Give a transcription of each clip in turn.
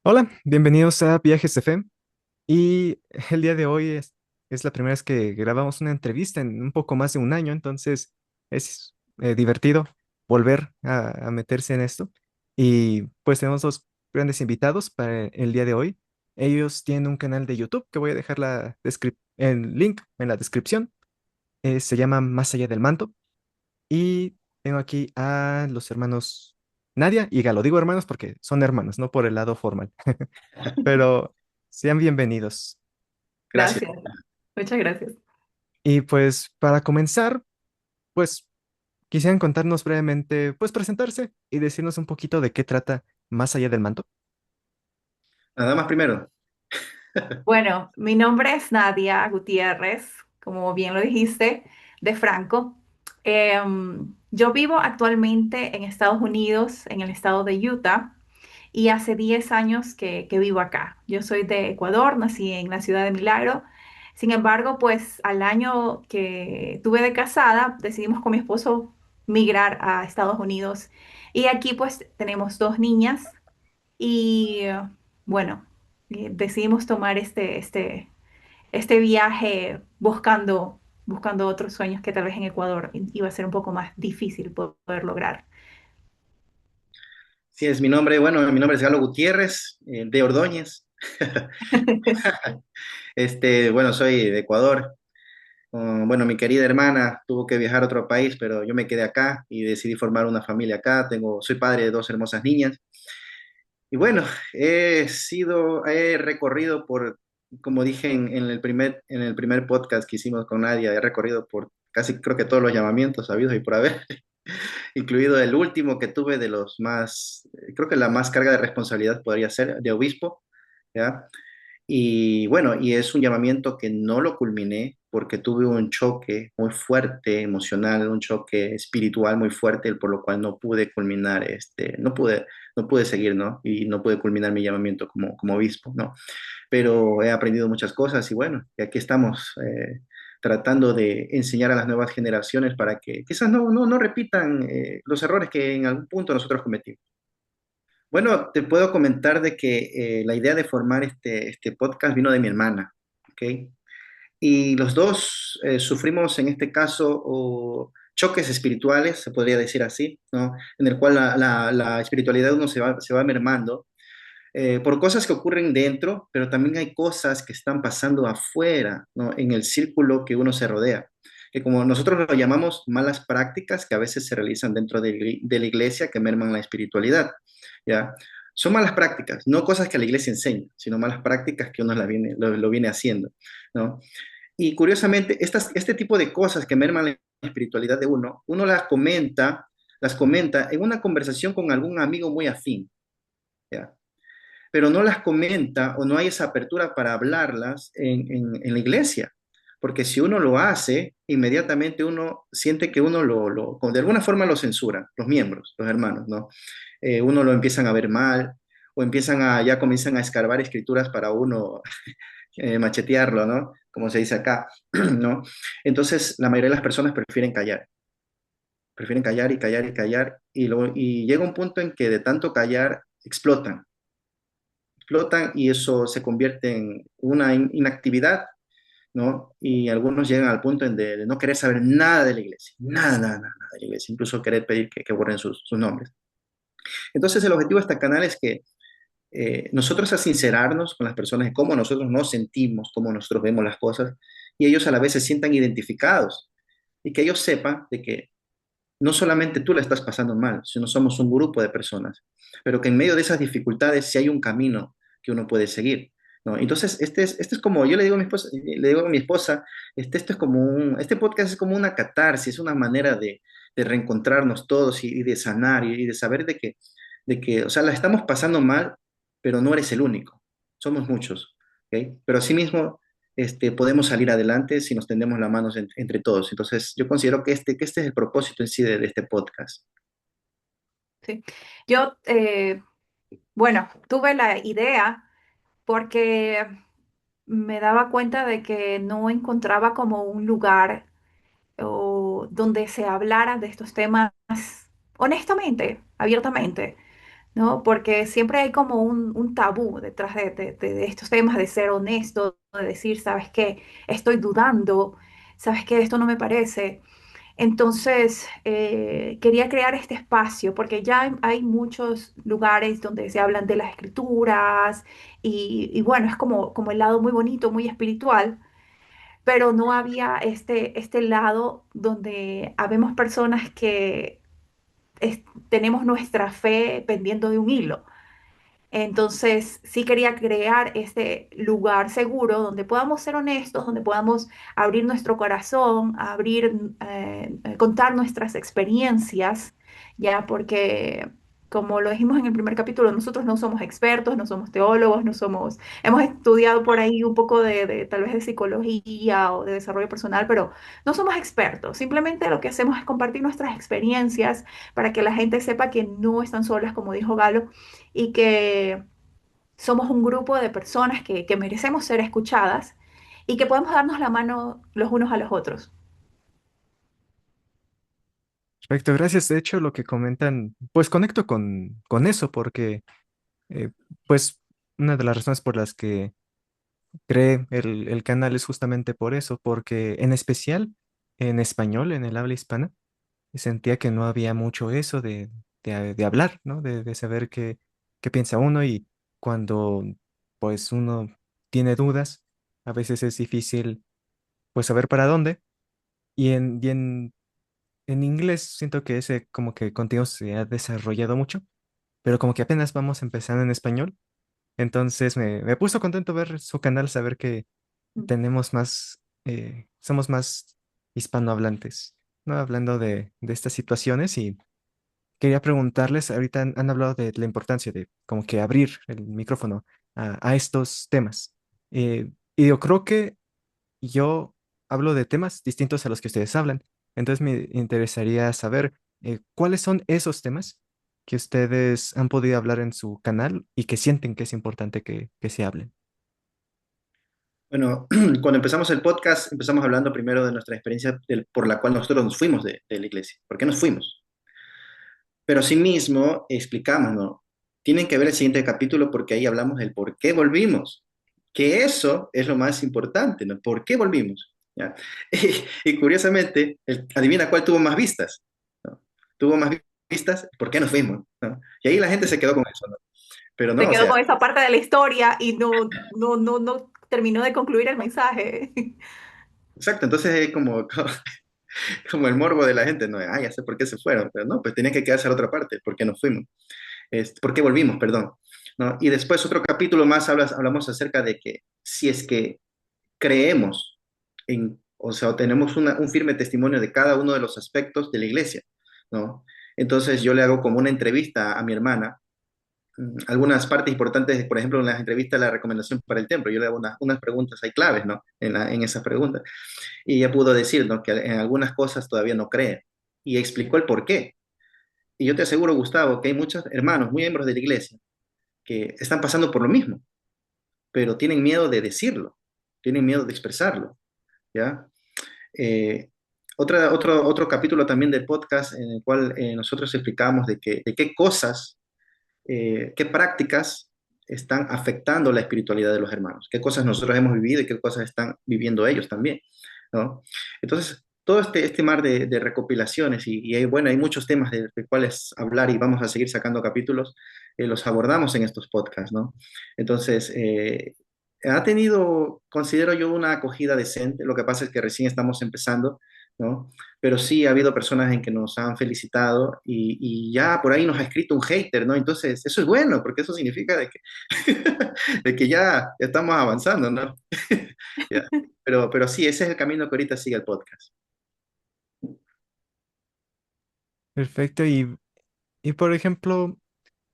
Hola, bienvenidos a Viajes FM. Y el día de hoy es la primera vez que grabamos una entrevista en un poco más de un año, entonces es divertido volver a meterse en esto. Y pues tenemos dos grandes invitados para el día de hoy. Ellos tienen un canal de YouTube que voy a dejar el link en la descripción. Se llama Más allá del manto. Y tengo aquí a los hermanos Nadia y Galo. Digo hermanos porque son hermanos, no por el lado formal. Pero sean bienvenidos. Gracias, muchas gracias. Y pues para comenzar, pues quisieran contarnos brevemente, pues presentarse y decirnos un poquito de qué trata Más allá del manto. Nada más primero. Bueno, Bueno, mi nombre es Nadia Gutiérrez, como bien lo dijiste, de Franco. Yo vivo actualmente en Estados Unidos, en el estado de Utah, y hace 10 años que vivo acá. Yo soy de Ecuador, nací en la ciudad de Milagro. Sin embargo, pues al año que tuve de casada, decidimos con mi esposo migrar a Estados Unidos. Y aquí pues tenemos dos niñas. Y bueno, decidimos tomar este viaje buscando otros sueños que tal vez en Ecuador iba a ser un poco más difícil poder lograr. Sí, es mi nombre. Bueno, mi nombre es Galo Gutiérrez, de Ordóñez. Bueno, soy de Ecuador. Bueno, mi querida hermana tuvo que viajar a otro país, pero yo me quedé acá y decidí formar una familia acá. Soy padre de dos hermosas niñas. Y bueno, he recorrido como dije en el primer podcast que hicimos con Nadia, he recorrido por casi creo que todos los llamamientos habidos y por haber, incluido el último que tuve de los más, creo que la más carga de responsabilidad podría ser de obispo, ¿ya? Y bueno, y es un llamamiento que no lo culminé porque tuve un choque muy fuerte emocional, un choque espiritual muy fuerte, por lo cual no pude culminar, no pude seguir, ¿no? Y no pude culminar mi llamamiento como obispo, ¿no? Pero he aprendido muchas cosas y bueno, y aquí estamos tratando de enseñar a las nuevas generaciones para que quizás no repitan los errores que en algún punto nosotros cometimos. Bueno, te puedo comentar de que la idea de formar este podcast vino de mi hermana, ¿ok? Y los dos sufrimos en este caso choques espirituales, se podría decir así, ¿no? En el cual la espiritualidad de uno se va mermando por cosas que ocurren dentro, pero también hay cosas que están pasando afuera, ¿no? En el círculo que uno se rodea, que como nosotros lo llamamos malas prácticas que a veces se realizan dentro de la iglesia que merman la espiritualidad, ¿ya? Son malas prácticas, no cosas que la iglesia enseña, sino malas prácticas que uno lo viene haciendo, ¿no? Y curiosamente, este tipo de cosas que merman la espiritualidad de uno las comenta en una conversación con algún amigo muy afín, ¿ya? Pero no las comenta o no hay esa apertura para hablarlas en la iglesia. Porque si uno lo hace, inmediatamente uno siente que uno de alguna forma lo censura, los miembros, los hermanos, ¿no? Uno lo empiezan a ver mal o ya comienzan a escarbar escrituras para uno machetearlo, ¿no? Como se dice acá, ¿no? Entonces, la mayoría de las personas prefieren callar y callar y callar, y llega un punto en que de tanto callar explotan y eso se convierte en una inactividad, ¿no? Y algunos llegan al punto de no querer saber nada de la iglesia, nada de la iglesia, incluso querer pedir que borren sus nombres. Entonces, el objetivo de este canal es que nosotros a sincerarnos con las personas de cómo nosotros nos sentimos, cómo nosotros vemos las cosas, y ellos a la vez se sientan identificados y que ellos sepan de que no solamente tú la estás pasando mal, sino somos un grupo de personas, pero que en medio de esas dificultades sí hay un camino que uno puede seguir, ¿no? Entonces, este es como, yo le digo a mi esposa, esto es como este podcast es como una catarsis, una manera de reencontrarnos todos y de sanar y de saber o sea, la estamos pasando mal, pero no eres el único, somos muchos, ¿ok? Pero asimismo, podemos salir adelante si nos tendemos las manos entre todos. Entonces, yo considero que este es el propósito en sí de este podcast. Sí. Yo, bueno, tuve la idea porque me daba cuenta de que no encontraba como un lugar donde se hablara de estos temas honestamente, abiertamente. ¿no? Porque siempre hay como un tabú detrás de estos temas, de ser honesto, de decir, ¿sabes qué? Estoy dudando, ¿sabes qué? Esto no me parece. Entonces, quería crear este espacio porque ya hay muchos lugares donde se hablan de las escrituras y bueno, es como el lado muy bonito, muy espiritual, pero no había este lado donde habemos personas que tenemos nuestra fe pendiendo de un hilo. Entonces, sí quería crear este lugar seguro donde podamos ser honestos, donde podamos abrir nuestro corazón, contar nuestras experiencias, ya porque, como lo dijimos en el primer capítulo, nosotros no somos expertos, no somos teólogos, hemos estudiado por ahí un poco tal vez de psicología o de desarrollo personal, pero no somos expertos. Simplemente lo que hacemos es compartir nuestras experiencias para que la gente sepa que no están solas, como dijo Galo, y que somos un grupo de personas que merecemos ser escuchadas y que podemos darnos la mano los unos a los otros. Perfecto, gracias. De hecho, lo que comentan, pues conecto con eso, porque eh, pues una de las razones por las que creé el canal es justamente por eso, porque en especial en español, en el habla hispana, sentía que no había mucho eso de hablar, ¿no? De saber qué piensa uno y cuando pues uno tiene dudas, a veces es difícil pues saber para dónde. En inglés siento que ese como que contenido se ha desarrollado mucho, pero como que apenas vamos empezando en español. Entonces me puso contento ver su canal, saber que tenemos más, somos más hispanohablantes, ¿no? Hablando de estas situaciones y quería preguntarles, ahorita han hablado de la importancia de como que abrir el micrófono a estos temas. Y yo creo que yo hablo de temas distintos a los que ustedes hablan. Entonces me interesaría saber cuáles son esos temas que ustedes han podido hablar en su canal y que sienten que es importante que se hablen. Bueno, cuando empezamos el podcast, empezamos hablando primero de nuestra experiencia por la cual nosotros nos fuimos de la iglesia. ¿Por qué nos fuimos? Pero asimismo explicamos, ¿no? Tienen que ver el siguiente capítulo porque ahí hablamos del por qué volvimos. Que eso es lo más importante, ¿no? ¿Por qué volvimos? ¿Ya? Y curiosamente, adivina cuál tuvo más vistas, ¿no? Tuvo más vistas, ¿por qué nos fuimos? ¿No? Y ahí la gente se quedó con eso, ¿no? Pero Se no, o quedó sea, con esa parte de la historia y no terminó de concluir el mensaje. exacto, entonces es como, como el morbo de la gente, ¿no? Ah, ya sé por qué se fueron, pero no, pues tenía que quedarse a la otra parte, ¿por qué nos fuimos? ¿Por qué volvimos? Perdón. ¿No? Y después otro capítulo más hablamos acerca de que si es que creemos o sea, tenemos un firme testimonio de cada uno de los aspectos de la iglesia, ¿no? Entonces yo le hago como una entrevista a mi hermana, algunas partes importantes, por ejemplo, en las entrevistas, la recomendación para el templo, yo le hago unas preguntas, hay claves, ¿no? En esas preguntas. Y ella pudo decir, ¿no? Que en algunas cosas todavía no cree. Y explicó el por qué. Y yo te aseguro, Gustavo, que hay muchos hermanos, miembros de la iglesia, que están pasando por lo mismo, pero tienen miedo de decirlo, tienen miedo de expresarlo, ¿ya? Eh, otro capítulo también del podcast en el cual nosotros explicamos de qué cosas, qué prácticas están afectando la espiritualidad de los hermanos, qué cosas nosotros hemos vivido y qué cosas están viviendo ellos también, ¿no? Entonces, todo este mar de recopilaciones bueno, hay muchos temas de cuales hablar y vamos a seguir sacando capítulos, los abordamos en estos podcasts, ¿no? Entonces, ha tenido, considero yo, una acogida decente, lo que pasa es que recién estamos empezando, ¿no? Pero sí ha habido personas en que nos han felicitado y ya por ahí nos ha escrito un hater, ¿no? Entonces, eso es bueno, porque eso significa de que, de que ya estamos avanzando, ¿no? Ya. Pero sí, ese es el camino que ahorita sigue el podcast. Perfecto. Y por ejemplo,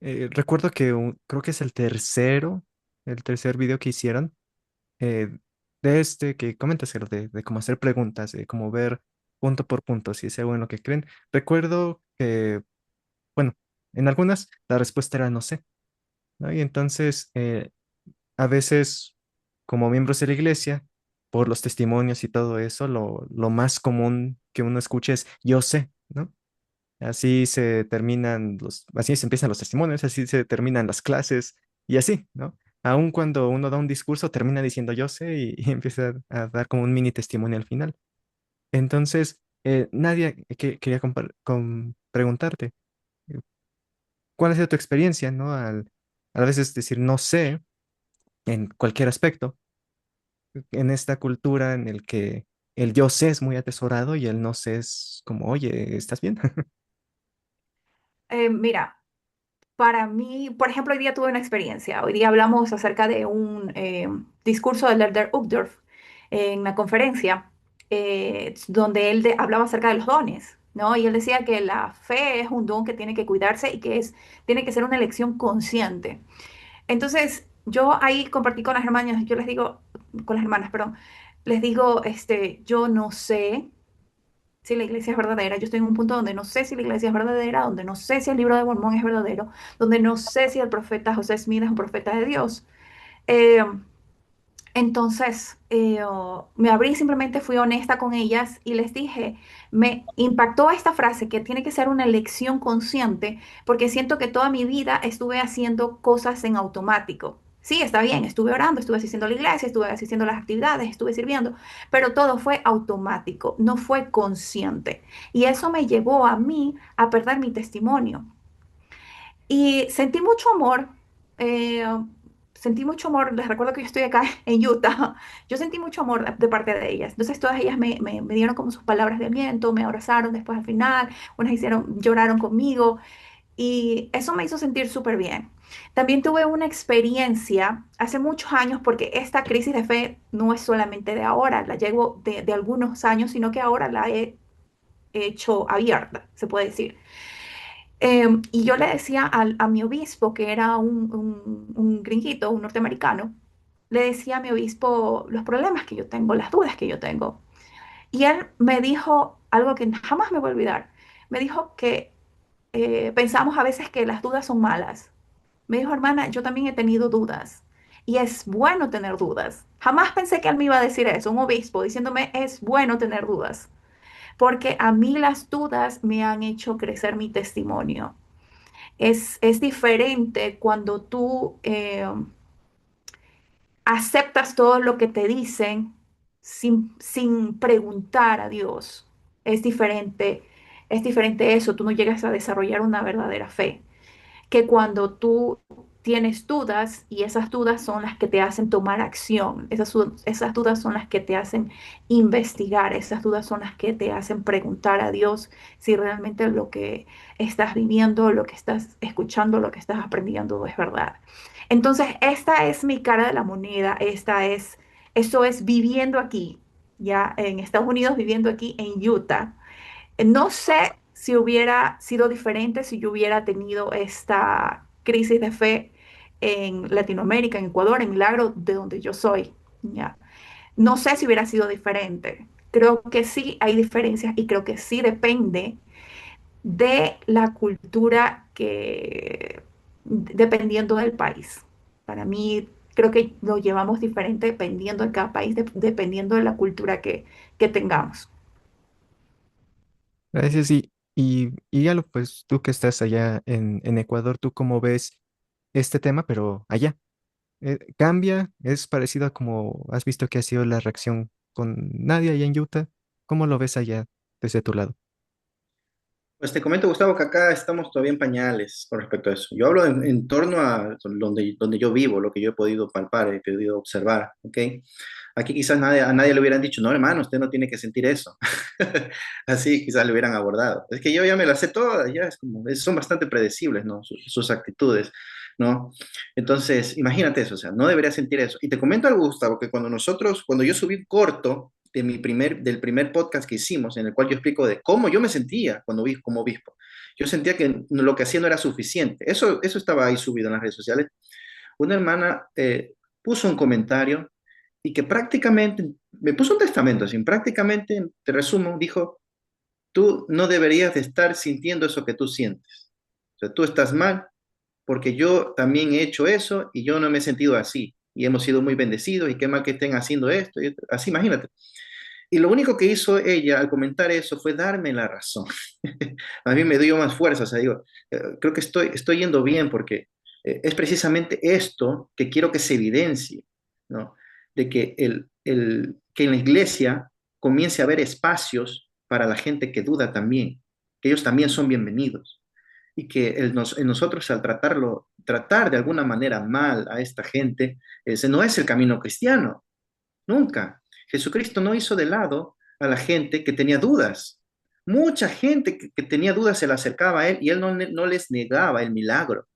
recuerdo que creo que es el tercer video que hicieron, eh, de este que comentas, Gero, de cómo hacer preguntas, de cómo ver punto por punto si es algo en lo que creen. Recuerdo que, bueno, en algunas la respuesta era no sé, ¿no? Y entonces, a veces, como miembros de la iglesia, por los testimonios y todo eso, lo más común que uno escucha es yo sé, ¿no? Así se terminan así se empiezan los testimonios, así se terminan las clases y así, ¿no? Aun cuando uno da un discurso, termina diciendo yo sé y empieza a dar como un mini testimonio al final. Entonces, Nadia, quería preguntarte, eh, ¿cuál ha sido tu experiencia, ¿no? A veces decir no sé en cualquier aspecto, en esta cultura en el que el yo sé es muy atesorado y el no sé es como, oye, ¿estás bien? Mira, para mí, por ejemplo, hoy día tuve una experiencia. Hoy día hablamos acerca de un discurso de Lerner Uchtdorf en una conferencia donde él hablaba acerca de los dones, ¿no? Y él decía que la fe es un don que tiene que cuidarse y que tiene que ser una elección consciente. Entonces, yo ahí compartí con las hermanas, yo les digo, con las hermanas, perdón, les digo, yo no sé si la iglesia es verdadera. Yo estoy en un punto donde no sé si la iglesia es verdadera, donde no sé si el libro de Mormón es verdadero, donde no sé si el profeta José Smith es un profeta de Dios. Eh, entonces, me abrí, simplemente fui honesta con ellas y les dije, me impactó esta frase que tiene que ser una elección consciente porque siento que toda mi vida estuve haciendo cosas en automático. Sí, está bien, estuve orando, estuve asistiendo a la iglesia, estuve asistiendo a las actividades, estuve sirviendo, pero todo fue automático, no fue consciente. Y eso me llevó a mí a perder mi testimonio. Y sentí mucho amor, les recuerdo que yo estoy acá en Utah, yo sentí mucho amor de parte de ellas. Entonces todas ellas me dieron como sus palabras de aliento, me abrazaron después al final, unas lloraron conmigo y eso me hizo sentir súper bien. También tuve una experiencia hace muchos años porque esta crisis de fe no es solamente de ahora, la llevo de algunos años, sino que ahora la he hecho abierta, se puede decir. Y yo le decía a mi obispo, que era un gringuito, un norteamericano, le decía a mi obispo los problemas que yo tengo, las dudas que yo tengo. Y él me dijo algo que jamás me voy a olvidar. Me dijo que pensamos a veces que las dudas son malas. Me dijo, hermana, yo también he tenido dudas. Y es bueno tener dudas. Jamás pensé que él me iba a decir eso, un obispo, diciéndome, es bueno tener dudas. Porque a mí las dudas me han hecho crecer mi testimonio. Es diferente cuando tú aceptas todo lo que te dicen sin preguntar a Dios. Es diferente eso, tú no llegas a desarrollar una verdadera fe que cuando tú tienes dudas y esas dudas son las que te hacen tomar acción, esas dudas son las que te hacen investigar, esas dudas son las que te hacen preguntar a Dios si realmente lo que estás viviendo, lo que estás escuchando, lo que estás aprendiendo es verdad. Entonces, esta es mi cara de la moneda, eso es viviendo aquí, ya en Estados Unidos, viviendo aquí en Utah. No sé si hubiera sido diferente si yo hubiera tenido esta crisis de fe en Latinoamérica, en Ecuador, en Milagro, de donde yo soy. Ya. No sé si hubiera sido diferente. Creo que sí hay diferencias y creo que sí depende de la cultura dependiendo del país. Para mí, creo que lo llevamos diferente dependiendo de cada país, dependiendo de la cultura que tengamos. Gracias. Y ya pues tú que estás allá en Ecuador, ¿tú cómo ves este tema, pero allá? ¿Cambia? ¿Es parecido a como has visto que ha sido la reacción con Nadia allá en Utah? ¿Cómo lo ves allá desde tu lado? Pues te comento, Gustavo, que acá estamos todavía en pañales con respecto a eso. Yo hablo en torno a donde yo vivo, lo que yo he podido palpar, he podido observar, ¿ok? Aquí quizás a nadie le hubieran dicho, no, hermano, usted no tiene que sentir eso. Así quizás le hubieran abordado. Es que yo ya me las sé todas, ya es como, son bastante predecibles, ¿no? Sus actitudes, ¿no? Entonces, imagínate eso, o sea, no debería sentir eso. Y te comento algo, Gustavo, que cuando yo subí un corto del primer podcast que hicimos, en el cual yo explico de cómo yo me sentía cuando vi como obispo, yo sentía que lo que hacía no era suficiente. Eso estaba ahí subido en las redes sociales. Una hermana puso un comentario y que prácticamente me puso un testamento, así, prácticamente, te resumo, dijo, tú no deberías de estar sintiendo eso que tú sientes. O sea, tú estás mal porque yo también he hecho eso y yo no me he sentido así. Y hemos sido muy bendecidos y qué mal que estén haciendo esto. Así, imagínate. Y lo único que hizo ella al comentar eso fue darme la razón. A mí me dio más fuerza, o sea, digo, creo que estoy yendo bien porque es precisamente esto que quiero que se evidencie, ¿no? De que, que en la iglesia comience a haber espacios para la gente que duda también, que ellos también son bienvenidos y que en nosotros al tratar de alguna manera mal a esta gente, ese no es el camino cristiano, nunca. Jesucristo no hizo de lado a la gente que tenía dudas. Mucha gente que tenía dudas se le acercaba a él y él no les negaba el milagro.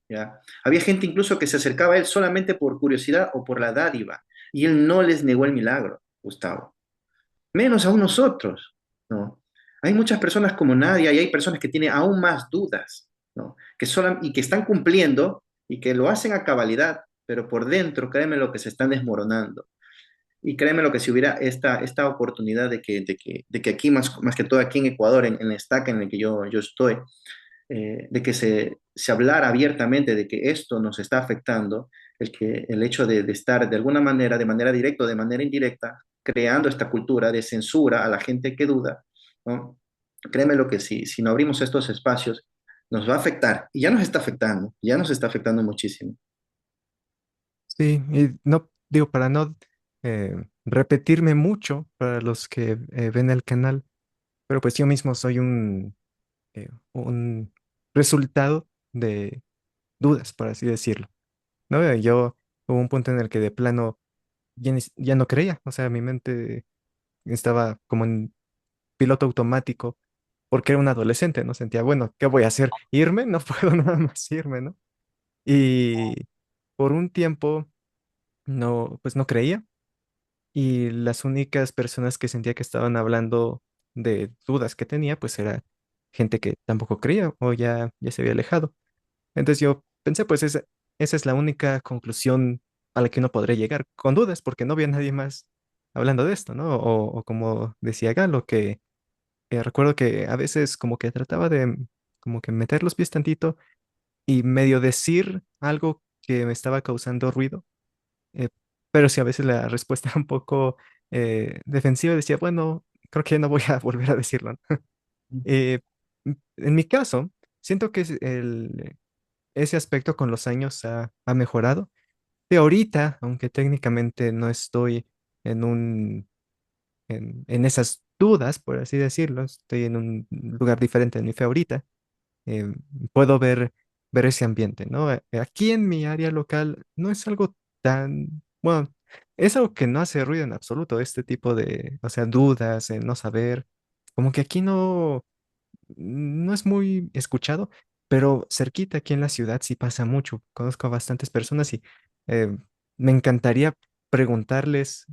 ¿Ya? Había gente incluso que se acercaba a él solamente por curiosidad o por la dádiva y él no les negó el milagro, Gustavo. Menos aún nosotros, ¿no? Hay muchas personas como Nadia y hay personas que tienen aún más dudas, ¿no? Y que están cumpliendo y que lo hacen a cabalidad, pero por dentro, créeme lo que se están desmoronando. Y créeme lo que si hubiera esta oportunidad de que aquí, más que todo aquí en Ecuador, en la estaca en el que yo estoy, de que se hablara abiertamente de que esto nos está afectando, el hecho de estar de alguna manera, de manera directa o de manera indirecta, creando esta cultura de censura a la gente que duda, ¿no? Créeme lo que si no abrimos estos espacios, nos va a afectar. Y ya nos está afectando muchísimo. Sí, y no digo para no repetirme mucho para los que ven el canal, pero pues yo mismo soy un resultado de dudas, por así decirlo, ¿no? Yo hubo un punto en el que de plano ya no creía, o sea, mi mente estaba como en piloto automático porque era un adolescente, ¿no? Sentía, bueno, ¿qué voy a hacer? ¿Irme? No puedo nada más irme, ¿no? Y por un tiempo no, pues no creía y las únicas personas que sentía que estaban hablando de dudas que tenía, pues era gente que tampoco creía o ya se había alejado. Entonces yo pensé, pues esa es la única conclusión a la que uno podría llegar con dudas, porque no había nadie más hablando de esto, ¿no? O como decía Galo, que recuerdo que a veces como que trataba de como que meter los pies tantito y medio decir algo que me estaba causando ruido, eh, pero si a veces la respuesta era un poco defensiva, decía, bueno, creo que no voy a volver a decirlo, ¿no? Eh, en mi caso, siento que ese aspecto con los años ha mejorado. De ahorita, aunque técnicamente no estoy en en esas dudas, por así decirlo, estoy en un lugar diferente de mi fe ahorita, eh, puedo ver ese ambiente, ¿no? Aquí en mi área local no es algo tan, bueno, es algo que no hace ruido en absoluto, este tipo de, o sea, dudas, no saber, como que aquí no es muy escuchado, pero cerquita aquí en la ciudad sí pasa mucho. Conozco a bastantes personas y eh, me encantaría preguntarles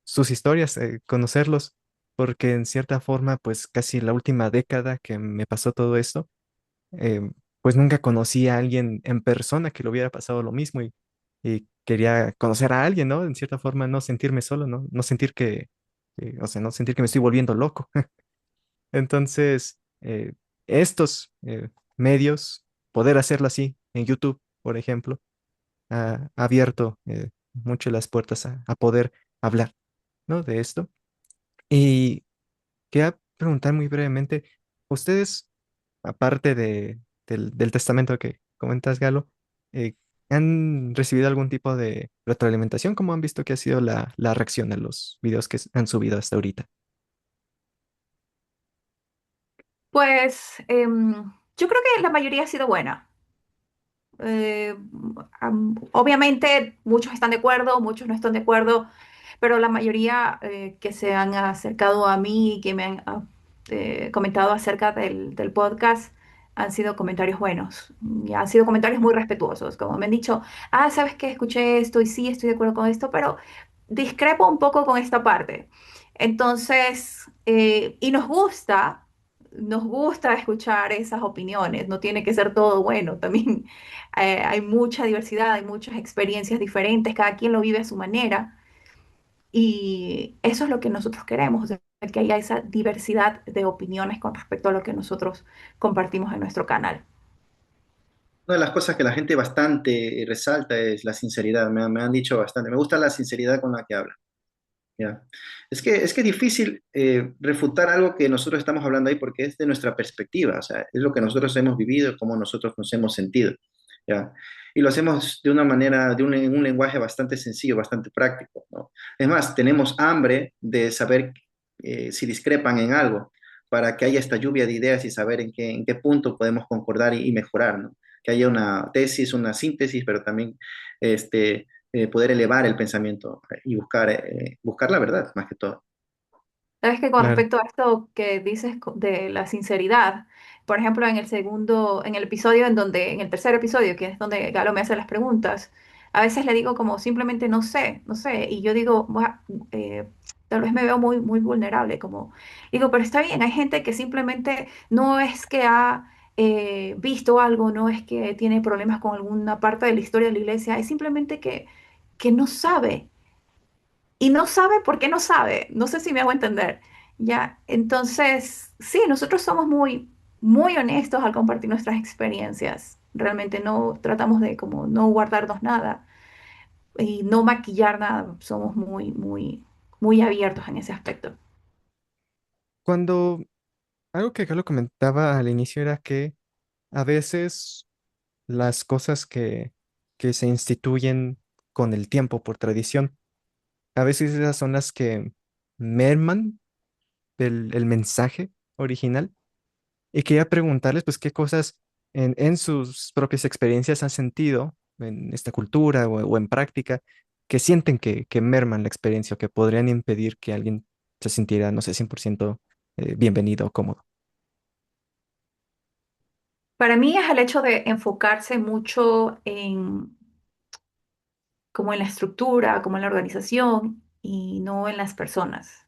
sus historias, conocerlos, porque en cierta forma, pues casi la última década que me pasó todo esto, eh, pues nunca conocí a alguien en persona que le hubiera pasado lo mismo y quería conocer a alguien, ¿no? En cierta forma, no sentirme solo, ¿no? No sentir o sea, no sentir que me estoy volviendo loco. Entonces, estos medios, poder hacerlo así en YouTube, por ejemplo, ha abierto mucho las puertas a poder hablar, ¿no? De esto. Y quería preguntar muy brevemente, ¿ustedes, aparte del testamento que comentas, Galo, eh, han recibido algún tipo de retroalimentación? ¿Cómo han visto que ha sido la reacción a los videos que han subido hasta ahorita? Pues yo creo que la mayoría ha sido buena. Eh, Obviamente muchos están de acuerdo, muchos no están de acuerdo, pero la mayoría que se han acercado a mí y que me han comentado acerca del podcast han sido comentarios buenos, y han sido comentarios muy respetuosos, como me han dicho, ah, sabes que escuché esto y sí, estoy de acuerdo con esto, pero discrepo un poco con esta parte. Entonces, y nos gusta escuchar esas opiniones, no tiene que ser todo bueno, también hay mucha diversidad, hay muchas experiencias diferentes, cada quien lo vive a su manera y eso es lo que nosotros queremos, o sea, que haya esa diversidad de opiniones con respecto a lo que nosotros compartimos en nuestro canal. Una de las cosas que la gente bastante resalta es la sinceridad. Me han dicho bastante. Me gusta la sinceridad con la que habla. Ya. Es que es difícil refutar algo que nosotros estamos hablando ahí porque es de nuestra perspectiva, o sea, es lo que nosotros hemos vivido, cómo nosotros nos hemos sentido, ¿ya? Y lo hacemos de una manera, en un lenguaje bastante sencillo, bastante práctico, ¿no? Es más, tenemos hambre de saber si discrepan en algo, para que haya esta lluvia de ideas y saber en qué punto podemos concordar y mejorar, ¿no? Que haya una tesis, una síntesis, pero también poder elevar el pensamiento y buscar la verdad, más que todo. Sabes que con Claro. respecto a esto que dices de la sinceridad, por ejemplo, en el segundo, en el episodio en el tercer episodio, que es donde Galo me hace las preguntas, a veces le digo como simplemente no sé, no sé, y yo digo, tal vez me veo muy, muy vulnerable, como digo, pero está bien, hay gente que simplemente no es que ha visto algo, no es que tiene problemas con alguna parte de la historia de la iglesia, es simplemente que no sabe. Y no sabe por qué no sabe. No sé si me hago entender. Ya, entonces, sí, nosotros somos muy, muy honestos al compartir nuestras experiencias. Realmente no tratamos de como no guardarnos nada y no maquillar nada. Somos muy, muy, muy abiertos en ese aspecto. Cuando algo que Carlos comentaba al inicio era que a veces las cosas que se instituyen con el tiempo por tradición, a veces esas son las que merman el mensaje original. Y quería preguntarles, pues, qué cosas en sus propias experiencias han sentido en esta cultura o en práctica que sienten que merman la experiencia o que podrían impedir que alguien se sintiera, no sé, 100% bienvenido o cómodo. Para mí es el hecho de enfocarse mucho en como en la estructura, como en la organización y no en las personas.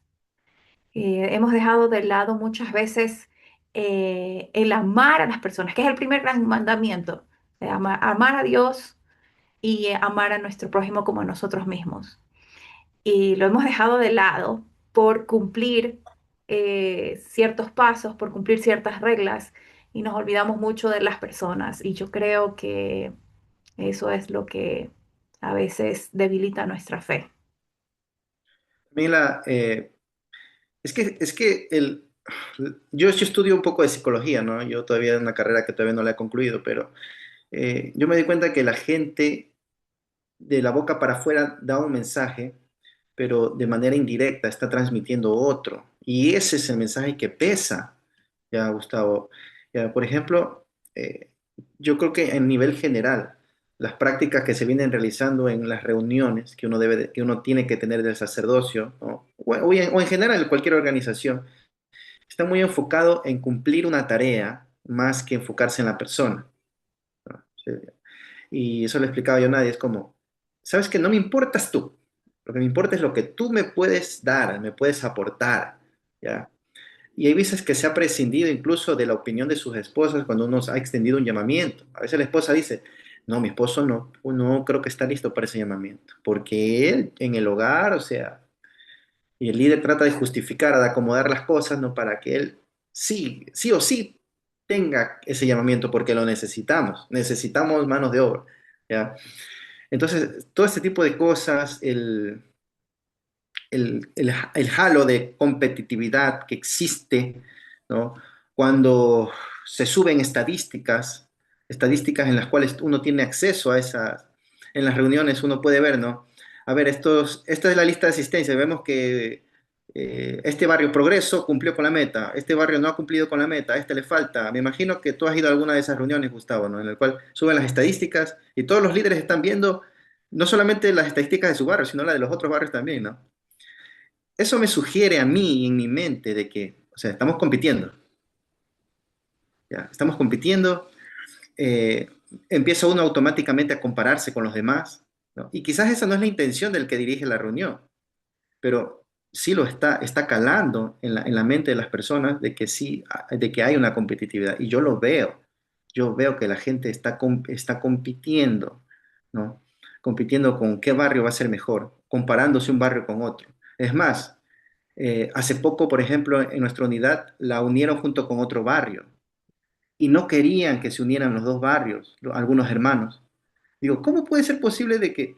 Hemos dejado de lado muchas veces el amar a las personas, que es el primer gran mandamiento, de amar a Dios y amar a nuestro prójimo como a nosotros mismos. Y lo hemos dejado de lado por cumplir ciertos pasos, por cumplir ciertas reglas, y nos olvidamos mucho de las personas. Y yo creo que eso es lo que a veces debilita nuestra fe. Mira, es que yo estudio un poco de psicología, ¿no? Yo todavía es una carrera que todavía no la he concluido, pero yo me di cuenta que la gente de la boca para afuera da un mensaje, pero de manera indirecta está transmitiendo otro. Y ese es el mensaje que pesa, ya, Gustavo. Ya, por ejemplo, yo creo que en nivel general, las prácticas que se vienen realizando en las reuniones que uno que uno tiene que tener del sacerdocio, ¿no? O en general en cualquier organización, está muy enfocado en cumplir una tarea más que enfocarse en la persona, ¿no? Sí. Y eso lo explicaba yo a nadie, es como, sabes que no me importas tú, lo que me importa es lo que tú me puedes dar, me puedes aportar, ¿ya? Y hay veces que se ha prescindido incluso de la opinión de sus esposas cuando uno ha extendido un llamamiento. A veces la esposa dice, no, mi esposo no creo que está listo para ese llamamiento, porque él en el hogar, o sea, y el líder trata de justificar, de acomodar las cosas, ¿no? Para que él sí o sí tenga ese llamamiento, porque lo necesitamos manos de obra, ¿ya? Entonces, todo este tipo de cosas, el halo de competitividad que existe, ¿no? Cuando se suben estadísticas en las cuales uno tiene acceso a esas, en las reuniones uno puede ver, ¿no? A ver, esta es la lista de asistencia, vemos que este barrio Progreso cumplió con la meta, este barrio no ha cumplido con la meta, a este le falta. Me imagino que tú has ido a alguna de esas reuniones, Gustavo, ¿no? En el cual suben las estadísticas y todos los líderes están viendo no solamente las estadísticas de su barrio, sino las de los otros barrios también, ¿no? Eso me sugiere a mí en mi mente de que, o sea, estamos compitiendo, ¿ya? Estamos compitiendo, eh, empieza uno automáticamente a compararse con los demás, ¿no? Y quizás esa no es la intención del que dirige la reunión, pero sí está calando en la mente de las personas de que sí, de que hay una competitividad. Y yo veo que la gente está compitiendo, ¿no? Compitiendo con qué barrio va a ser mejor, comparándose un barrio con otro. Es más, hace poco, por ejemplo, en nuestra unidad la unieron junto con otro barrio y no querían que se unieran los dos barrios, algunos hermanos. Digo, ¿cómo puede ser posible de que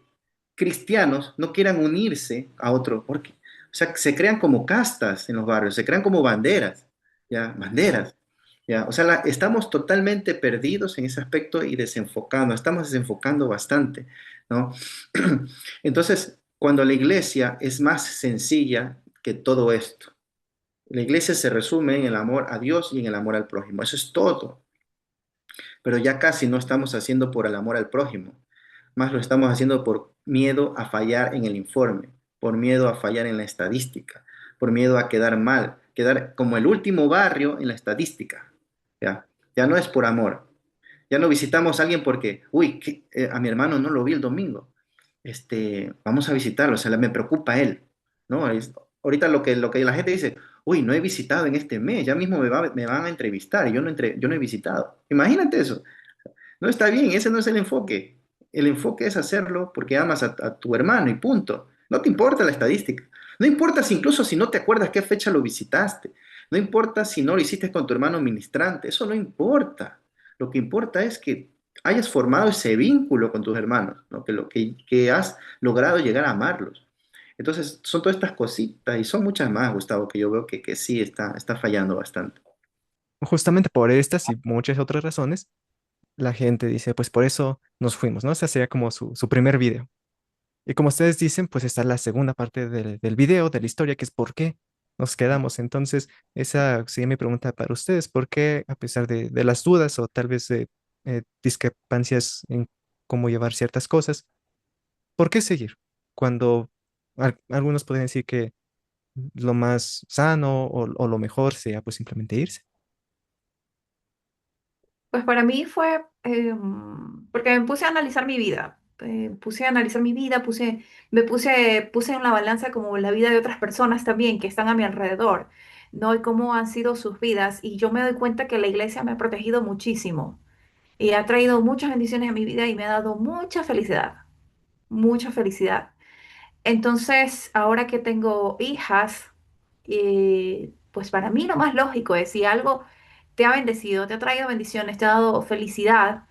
cristianos no quieran unirse a otro? ¿Por qué? O sea, se crean como castas en los barrios, se crean como banderas, ¿ya? Banderas, ¿ya? O sea, estamos totalmente perdidos en ese aspecto y desenfocando, estamos desenfocando bastante, ¿no? Entonces, cuando la iglesia es más sencilla que todo esto, la iglesia se resume en el amor a Dios y en el amor al prójimo, eso es todo, pero ya casi no estamos haciendo por el amor al prójimo, más lo estamos haciendo por miedo a fallar en el informe, por miedo a fallar en la estadística, por miedo a quedar mal, quedar como el último barrio en la estadística. Ya, ya no es por amor. Ya no visitamos a alguien porque, uy, a mi hermano no lo vi el domingo. Vamos a visitarlo, o sea, me preocupa él, ¿no? Ahorita lo que la gente dice, uy, no he visitado en este mes, ya mismo me van a entrevistar y yo no he visitado. Imagínate eso. No está bien, ese no es el enfoque. El enfoque es hacerlo porque amas a tu hermano y punto. No te importa la estadística. No importa si incluso si no te acuerdas qué fecha lo visitaste. No importa si no lo hiciste con tu hermano ministrante. Eso no importa. Lo que importa es que hayas formado ese vínculo con tus hermanos, ¿no? Que has logrado llegar a amarlos. Entonces, son todas estas cositas y son muchas más, Gustavo, que yo veo que sí está fallando bastante. Justamente por estas y muchas otras razones, la gente dice, pues por eso nos fuimos, ¿no? O sea, sería como su primer video. Y como ustedes dicen, pues está la segunda parte del video, de la historia, que es por qué nos quedamos. Entonces, esa sería mi pregunta para ustedes. ¿Por qué, a pesar de las dudas o tal vez de discrepancias en cómo llevar ciertas cosas, por qué seguir? Cuando algunos podrían decir que lo más sano o lo mejor sería pues simplemente irse. Pues para mí fue porque me puse a analizar mi vida. Puse a analizar mi vida, puse en la balanza como la vida de otras personas también que están a mi alrededor, ¿no? Y cómo han sido sus vidas. Y yo me doy cuenta que la iglesia me ha protegido muchísimo y ha traído muchas bendiciones a mi vida y me ha dado mucha felicidad, mucha felicidad. Entonces, ahora que tengo hijas, pues para mí lo más lógico es si algo te ha bendecido, te ha traído bendiciones, te ha dado felicidad,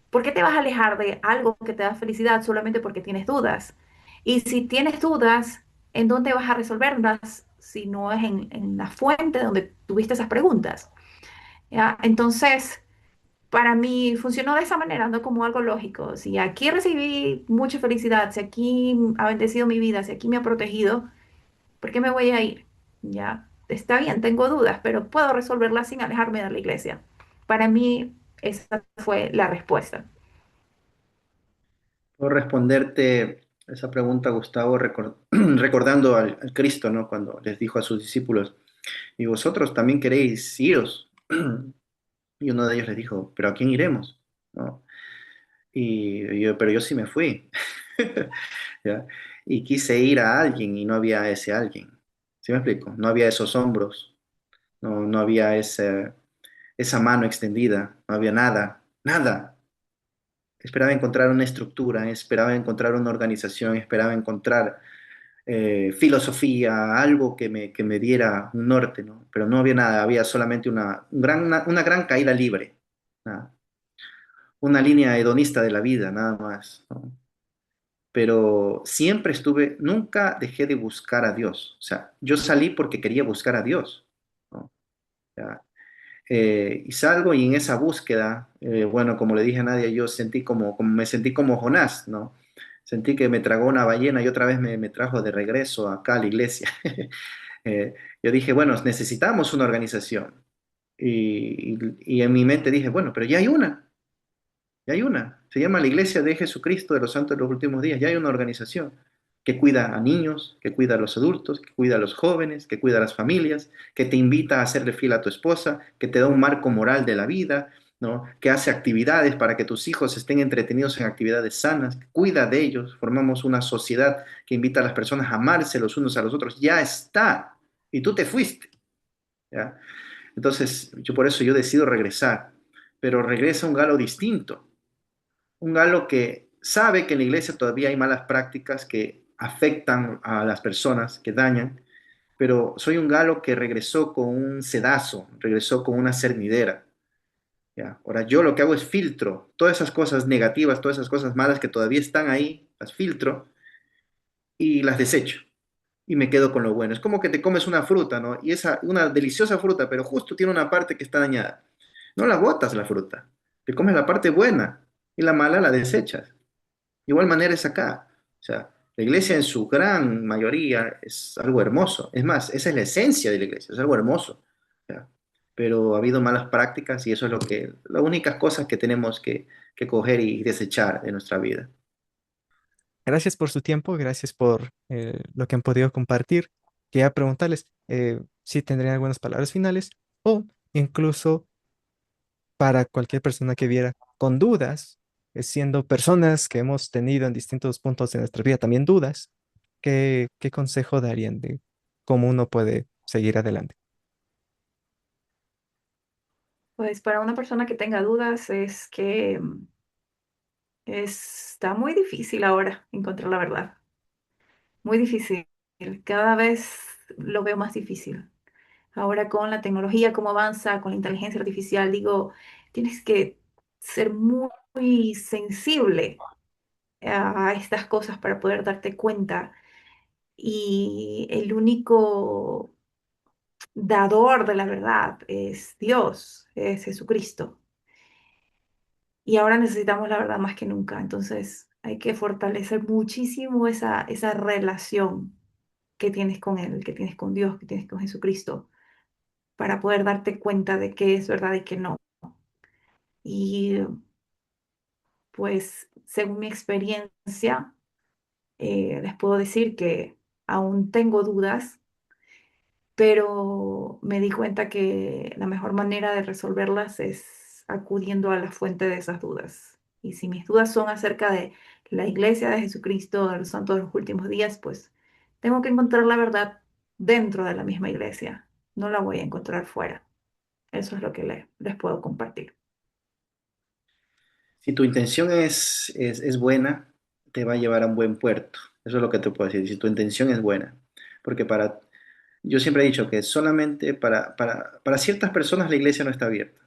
¿por qué te vas a alejar de algo que te da felicidad solamente porque tienes dudas? Y si tienes dudas, ¿en dónde vas a resolverlas si no es en la fuente donde tuviste esas preguntas? ¿Ya? Entonces, para mí funcionó de esa manera, no como algo lógico. Si aquí recibí mucha felicidad, si aquí ha bendecido mi vida, si aquí me ha protegido, ¿por qué me voy a ir? Ya, está bien, tengo dudas, pero puedo resolverlas sin alejarme de la iglesia. Para mí, esa fue la respuesta. Puedo responderte esa pregunta, Gustavo, recordando al Cristo, ¿no? Cuando les dijo a sus discípulos, y vosotros también queréis iros. Y uno de ellos les dijo, ¿pero a quién iremos? ¿No? Pero yo sí me fui. ¿Ya? Y quise ir a alguien y no había ese alguien. ¿Sí me explico? No había esos hombros, no había esa mano extendida, no había nada, nada. Esperaba encontrar una estructura, esperaba encontrar una organización, esperaba encontrar filosofía, algo que me diera un norte, ¿no? Pero no había nada, había solamente una gran caída libre, nada. Una línea hedonista de la vida, nada más, ¿no? Pero siempre nunca dejé de buscar a Dios. O sea, yo salí porque quería buscar a Dios, ¿no? Ya, y salgo y en esa búsqueda, bueno, como le dije a Nadia, yo sentí como me sentí como Jonás, ¿no? Sentí que me tragó una ballena y otra vez me trajo de regreso acá a la iglesia. Yo dije, bueno, necesitamos una organización. Y en mi mente dije, bueno, pero ya hay una. Se llama la Iglesia de Jesucristo de los Santos de los Últimos Días. Ya hay una organización que cuida a niños, que cuida a los adultos, que cuida a los jóvenes, que cuida a las familias, que te invita a serle fiel a tu esposa, que te da un marco moral de la vida, ¿no? Que hace actividades para que tus hijos estén entretenidos en actividades sanas, que cuida de ellos. Formamos una sociedad que invita a las personas a amarse los unos a los otros. Ya está. Y tú te fuiste, ¿ya? Entonces, por eso yo decido regresar, pero regresa un galo distinto, un galo que sabe que en la iglesia todavía hay malas prácticas que afectan a las personas, que dañan, pero soy un galo que regresó con un sedazo, regresó con una cernidera. ¿Ya? Ahora yo lo que hago es filtro todas esas cosas negativas, todas esas cosas malas que todavía están ahí, las filtro y las desecho. y me quedo con lo bueno. Es como que te comes una fruta, ¿no? Y esa, una deliciosa fruta, pero justo tiene una parte que está dañada. No la botas la fruta, te comes la parte buena y la mala la desechas. De igual manera es acá. O sea, la iglesia en su gran mayoría es algo hermoso. Es más, esa es la esencia de la iglesia, es algo hermoso. ¿Ya? Pero ha habido malas prácticas y eso es lo que, las únicas cosas que tenemos que coger y desechar de nuestra vida. Gracias por su tiempo, gracias por lo que han podido compartir. Quería preguntarles si tendrían algunas palabras finales o incluso para cualquier persona que viera con dudas, siendo personas que hemos tenido en distintos puntos de nuestra vida también dudas, ¿qué consejo darían de cómo uno puede seguir adelante? Pues para una persona que tenga dudas es que está muy difícil ahora encontrar la verdad. Muy difícil. Cada vez lo veo más difícil. Ahora con la tecnología, cómo avanza, con la inteligencia artificial, digo, tienes que ser muy sensible a estas cosas para poder darte cuenta. Y el único dador de la verdad es Dios, es Jesucristo. Y ahora necesitamos la verdad más que nunca. Entonces hay que fortalecer muchísimo esa relación que tienes con Él, que tienes con Dios, que tienes con Jesucristo, para poder darte cuenta de qué es verdad y qué no. Y pues según mi experiencia, les puedo decir que aún tengo dudas, pero me di cuenta que la mejor manera de resolverlas es acudiendo a la fuente de esas dudas. Y si mis dudas son acerca de la iglesia de Jesucristo, de los santos de los últimos días, pues tengo que encontrar la verdad dentro de la misma iglesia. No la voy a encontrar fuera. Eso es lo que les puedo compartir. Si tu intención es buena, te va a llevar a un buen puerto. Eso es lo que te puedo decir. Si tu intención es buena. Porque yo siempre he dicho que solamente para ciertas personas la iglesia no está abierta.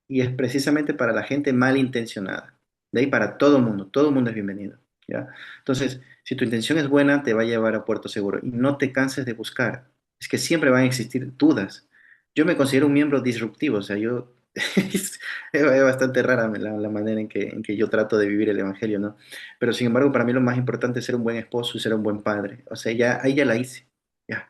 Y es precisamente para la gente malintencionada. De ahí para todo el mundo es bienvenido. ¿Ya? Entonces, si tu intención es buena, te va a llevar a puerto seguro. Y no te canses de buscar. Es que siempre van a existir dudas. Yo me considero un miembro disruptivo, o sea, yo es bastante rara la manera en que yo trato de vivir el evangelio, ¿no? Pero sin embargo, para mí lo más importante es ser un buen esposo y ser un buen padre. O sea, ya ahí ya la hice. Ya,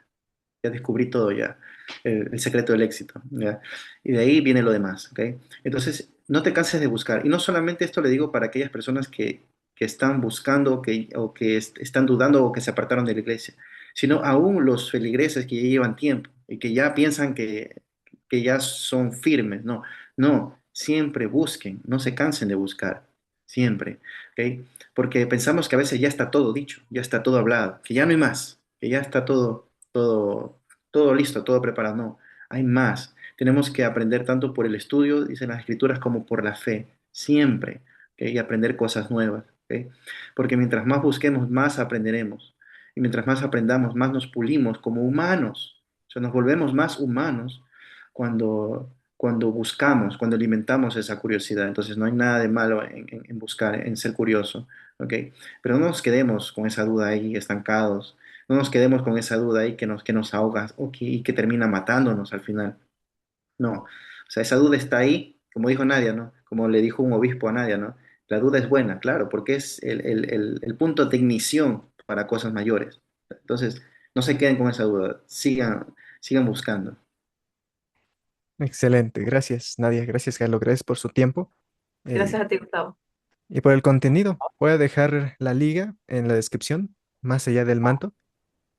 ya descubrí todo ya, el secreto del éxito, ¿ya? Y de ahí viene lo demás, ¿ok? Entonces, no te canses de buscar. Y no solamente esto le digo para aquellas personas que están buscando o que están dudando o que se apartaron de la iglesia, sino aún los feligreses que ya llevan tiempo y que ya piensan que ya son firmes. No, no, siempre busquen, no se cansen de buscar, siempre, ¿ok? Porque pensamos que a veces ya está todo dicho, ya está todo hablado, que ya no hay más, que ya está todo, todo listo, todo preparado. No, hay más. Tenemos que aprender tanto por el estudio, dicen las escrituras, como por la fe, siempre, ¿ok? Y aprender cosas nuevas, ¿ok? Porque mientras más busquemos, más aprenderemos. Y mientras más aprendamos, más nos pulimos como humanos. O sea, nos volvemos más humanos cuando buscamos, cuando alimentamos esa curiosidad. Entonces, no hay nada de malo en buscar, en ser curioso, ¿ok? Pero no nos quedemos con esa duda ahí estancados, no nos quedemos con esa duda ahí que nos ahoga y que termina matándonos al final. No, o sea, esa duda está ahí, como dijo Nadia, ¿no? Como le dijo un obispo a Nadia, ¿no? La duda es buena, claro, porque es el punto de ignición para cosas mayores. Entonces, no se queden con esa duda, sigan buscando. Excelente, gracias Nadia, gracias Carlos, gracias por su tiempo Gracias eh, a ti, Gustavo. y por el contenido. Voy a dejar la liga en la descripción, más allá del manto.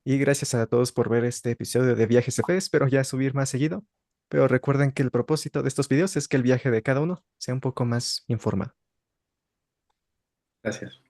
Y gracias a todos por ver este episodio de Viajes de Fe. Espero ya subir más seguido. Pero recuerden que el propósito de estos videos es que el viaje de cada uno sea un poco más informado. Gracias.